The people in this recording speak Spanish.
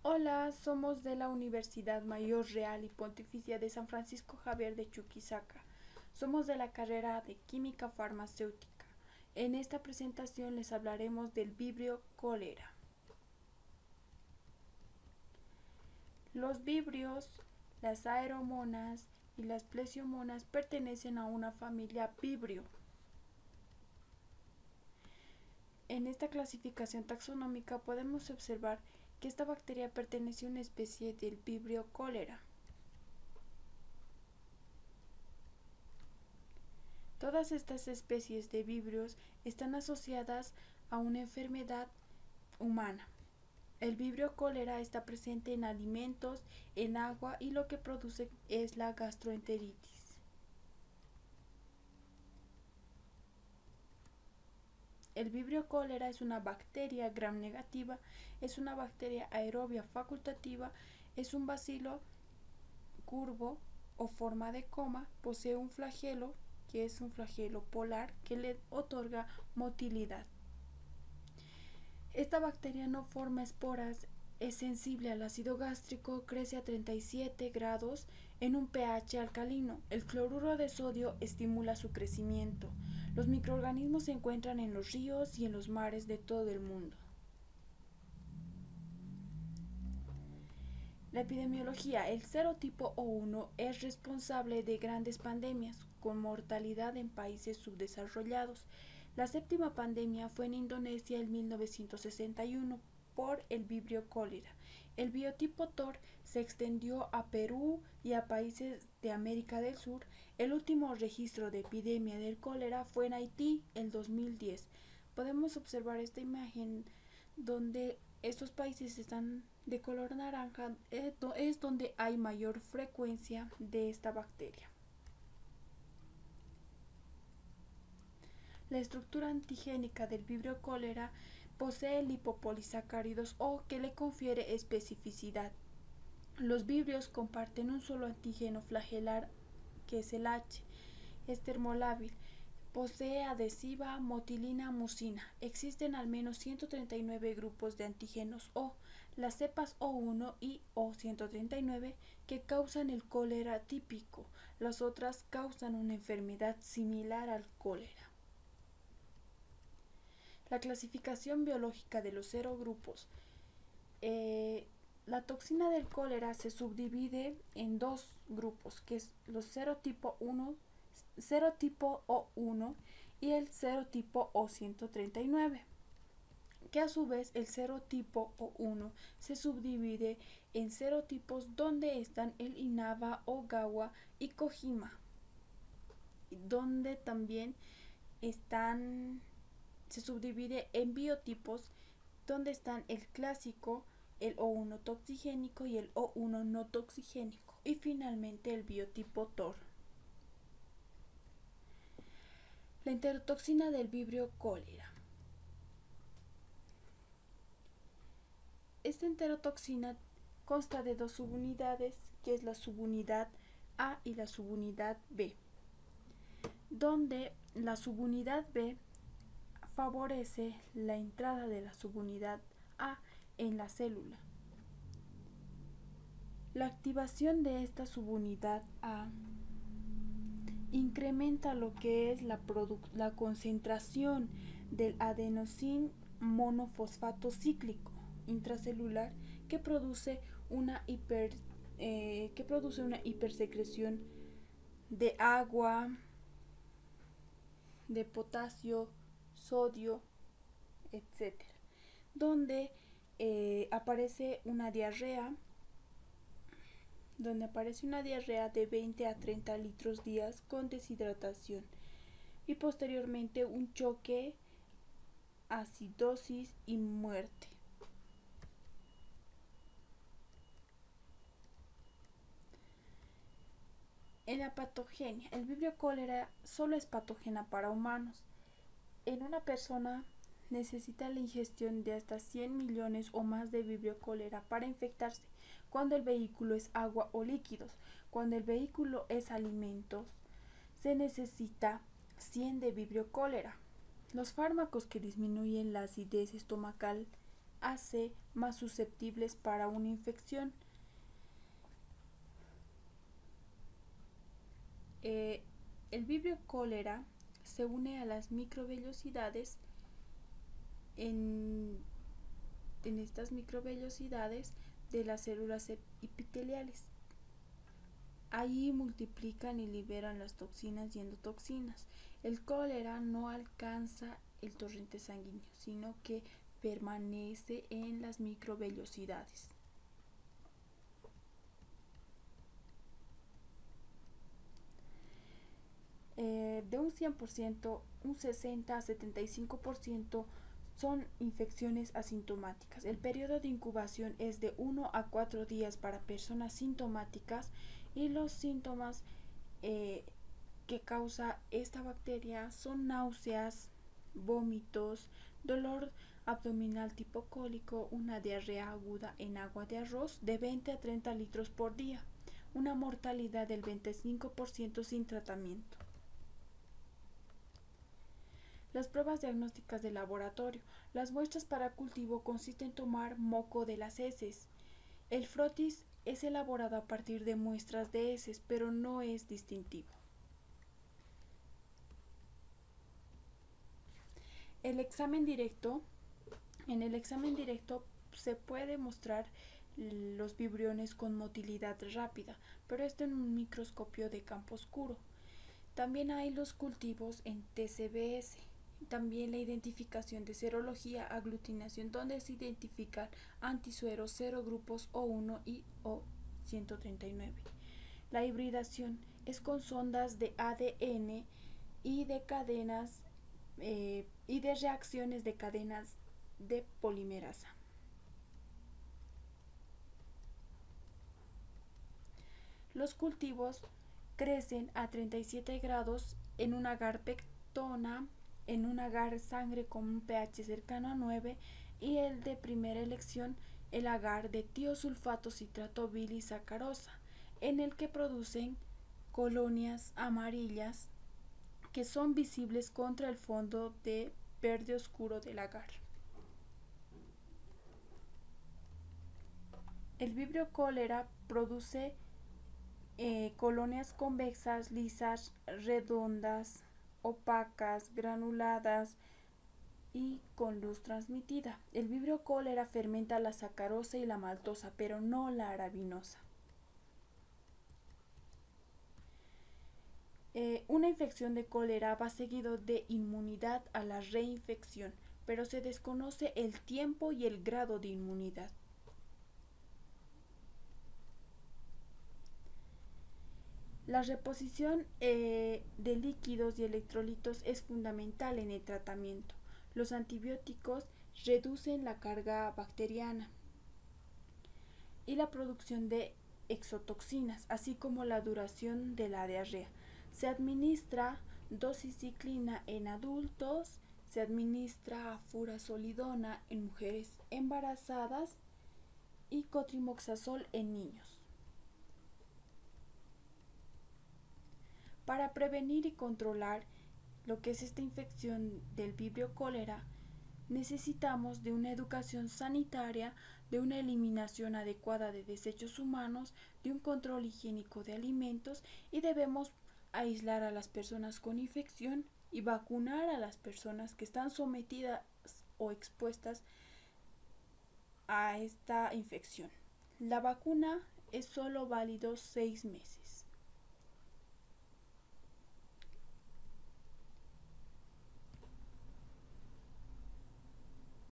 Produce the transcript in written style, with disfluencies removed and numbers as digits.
Hola, somos de la Universidad Mayor Real y Pontificia de San Francisco Javier de Chuquisaca. Somos de la carrera de Química Farmacéutica. En esta presentación les hablaremos del vibrio cólera. Los vibrios, las aeromonas y las plesiomonas pertenecen a una familia vibrio. En esta clasificación taxonómica podemos observar que esta bacteria pertenece a una especie del vibrio cólera. Todas estas especies de vibrios están asociadas a una enfermedad humana. El vibrio cólera está presente en alimentos, en agua y lo que produce es la gastroenteritis. El vibrio cólera es una bacteria gram negativa, es una bacteria aerobia facultativa, es un bacilo curvo o forma de coma, posee un flagelo que es un flagelo polar que le otorga motilidad. Esta bacteria no forma esporas, es sensible al ácido gástrico, crece a 37 grados en un pH alcalino. El cloruro de sodio estimula su crecimiento. Los microorganismos se encuentran en los ríos y en los mares de todo el mundo. La epidemiología. El serotipo O1 es responsable de grandes pandemias, con mortalidad en países subdesarrollados. La séptima pandemia fue en Indonesia en 1961 por el vibrio cólera. El biotipo TOR se extendió a Perú y a países de América del Sur. El último registro de epidemia del cólera fue en Haití en 2010. Podemos observar esta imagen donde estos países están de color naranja, es donde hay mayor frecuencia de esta bacteria. La estructura antigénica del vibrio cólera posee lipopolisacáridos O que le confiere especificidad. Los vibrios comparten un solo antígeno flagelar que es el H. Es termolábil. Posee adhesiva motilina mucina. Existen al menos 139 grupos de antígenos O, las cepas O1 y O139 que causan el cólera típico. Las otras causan una enfermedad similar al cólera. La clasificación biológica de los serogrupos. La toxina del cólera se subdivide en dos grupos, que es los serotipo O1 y el serotipo O139, que a su vez el serotipo O1 se subdivide en serotipos donde están el Inaba, Ogawa y Kojima, donde también se subdivide en biotipos donde están el clásico, el O1 toxigénico y el O1 no toxigénico, y finalmente el biotipo TOR. La enterotoxina del vibrio cólera. Esta enterotoxina consta de dos subunidades, que es la subunidad A y la subunidad B, donde la subunidad B favorece la entrada de la subunidad A en la célula. La activación de esta subunidad A incrementa lo que es la concentración del adenosín monofosfato cíclico intracelular que produce una hipersecreción de agua, de potasio, sodio, etcétera, donde aparece una diarrea de 20 a 30 litros días con deshidratación y posteriormente un choque, acidosis y muerte. En la patogenia, el vibrio cólera solo es patógena para humanos. En una persona necesita la ingestión de hasta 100 millones o más de vibrio cólera para infectarse, cuando el vehículo es agua o líquidos. Cuando el vehículo es alimentos, se necesita 100 de vibrio cólera. Los fármacos que disminuyen la acidez estomacal hace más susceptibles para una infección. Eh, el vibrio cólera se une a las microvellosidades en estas microvellosidades de las células epiteliales. Ahí multiplican y liberan las toxinas y endotoxinas. El cólera no alcanza el torrente sanguíneo, sino que permanece en las microvellosidades. De un 100%, un 60 a 75% son infecciones asintomáticas. El periodo de incubación es de 1 a 4 días para personas sintomáticas y los síntomas que causa esta bacteria son náuseas, vómitos, dolor abdominal tipo cólico, una diarrea aguda en agua de arroz de 20 a 30 litros por día, una mortalidad del 25% sin tratamiento. Las pruebas diagnósticas de laboratorio. Las muestras para cultivo consisten en tomar moco de las heces. El frotis es elaborado a partir de muestras de heces, pero no es distintivo. El examen directo. En el examen directo se puede mostrar los vibriones con motilidad rápida, pero esto en un microscopio de campo oscuro. También hay los cultivos en TCBS. También la identificación de serología, aglutinación, donde se identifican antisueros, serogrupos O1 y O139. La hibridación es con sondas de ADN y de cadenas y de reacciones de cadenas de polimerasa. Los cultivos crecen a 37 grados en un agar pectona, en un agar sangre con un pH cercano a 9 y el de primera elección el agar de tiosulfato citrato bilisacarosa, en el que producen colonias amarillas que son visibles contra el fondo de verde oscuro del agar. El vibrio cólera produce colonias convexas, lisas, redondas, opacas, granuladas y con luz transmitida. El vibrio cólera fermenta la sacarosa y la maltosa, pero no la arabinosa. Una infección de cólera va seguido de inmunidad a la reinfección, pero se desconoce el tiempo y el grado de inmunidad. La reposición de líquidos y electrolitos es fundamental en el tratamiento. Los antibióticos reducen la carga bacteriana y la producción de exotoxinas, así como la duración de la diarrea. Se administra doxiciclina en adultos, se administra furazolidona en mujeres embarazadas y cotrimoxazol en niños. Para prevenir y controlar lo que es esta infección del vibrio cólera, necesitamos de una educación sanitaria, de una eliminación adecuada de desechos humanos, de un control higiénico de alimentos y debemos aislar a las personas con infección y vacunar a las personas que están sometidas o expuestas a esta infección. La vacuna es solo válido 6 meses.